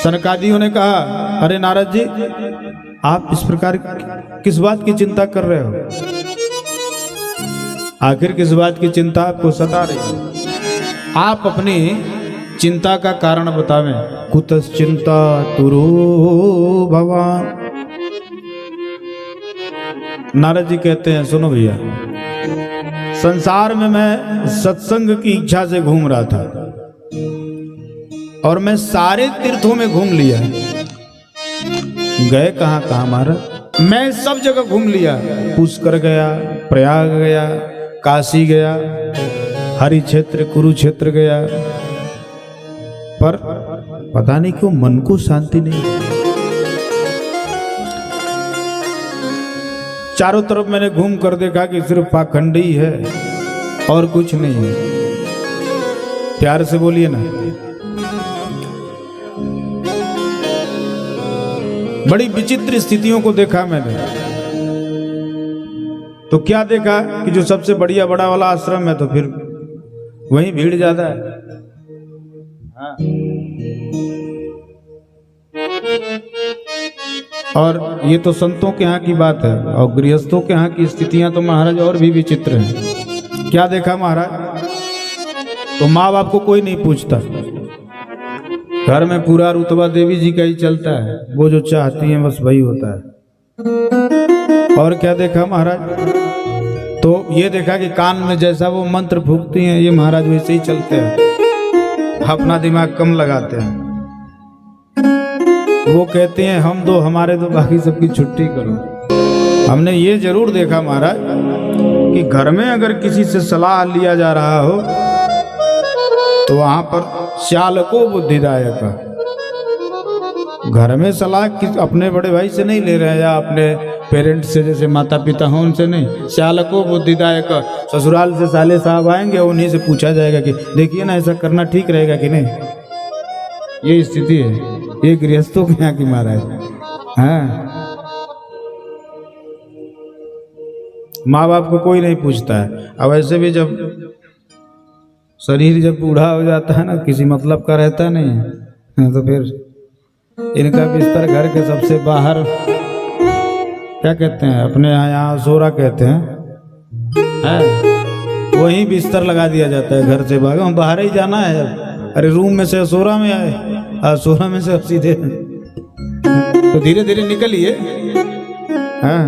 सनकादियों ने कहा, अरे नारद जी, आप इस प्रकार किस बात की चिंता कर रहे हो? आखिर किस बात की चिंता आपको सता रही है? आप अपनी चिंता का कारण बतावें। कुतश्चिंता तुरो भवान। नारद जी कहते हैं, सुनो भैया, संसार में मैं सत्संग की इच्छा से घूम रहा था और मैं सारे तीर्थों में घूम लिया। गए कहाँ कहाँ महाराज? मैं सब जगह घूम लिया। पुष्कर गया, प्रयाग गया, काशी गया, हरि क्षेत्र, कुरुक्षेत्र गया, पर पता नहीं क्यों मन को शांति नहीं। चारों तरफ मैंने घूम कर देखा कि सिर्फ पाखंड ही है और कुछ नहीं है। प्यार से बोलिए ना। बड़ी विचित्र स्थितियों को देखा मैंने। तो क्या देखा कि जो सबसे बढ़िया बड़ा वाला आश्रम है तो फिर वहीं भीड़ ज्यादा है। हाँ। और ये तो संतों के यहाँ की बात है, और गृहस्थों के यहाँ की स्थितियां तो महाराज और भी विचित्र हैं। क्या देखा महाराज? तो माँ बाप को कोई नहीं पूछता, घर में पूरा रुतबा देवी जी का ही चलता है, वो जो चाहती हैं बस वही होता है। और क्या देखा महाराज? तो ये देखा कि कान में जैसा वो मंत्र फूंकती हैं ये महाराज वैसे ही चलते हैं, अपना दिमाग कम लगाते हैं। वो कहते हैं हम दो हमारे दो, बाकी सबकी छुट्टी करो। हमने ये जरूर देखा महाराज कि घर में अगर किसी से सलाह लिया जा रहा हो तो वहां पर श्यालको बुद्धिदायक। घर में सलाह अपने बड़े भाई से नहीं ले रहे हैं या अपने पेरेंट्स से, जैसे माता पिता हों उनसे नहीं। श्यालको बुद्धिदायक। ससुराल से साले साहब आएंगे, उन्हीं से पूछा जाएगा कि देखिए ना ऐसा करना ठीक रहेगा कि नहीं। ये स्थिति है, ये गृहस्थों के यहाँ की महाराज। हाँ, माँ बाप को कोई नहीं पूछता है। अब ऐसे भी जब शरीर जब बूढ़ा हो जाता है ना, किसी मतलब का रहता नहीं है, तो फिर इनका बिस्तर घर के सबसे बाहर, क्या कहते हैं अपने यहाँ सोरा कहते हैं, वही बिस्तर लगा दिया जाता है। घर से बाहर ही जाना है। अरे रूम में से सोरा में आए, सोरा में से सीधे तो धीरे धीरे निकलिए। हाँ,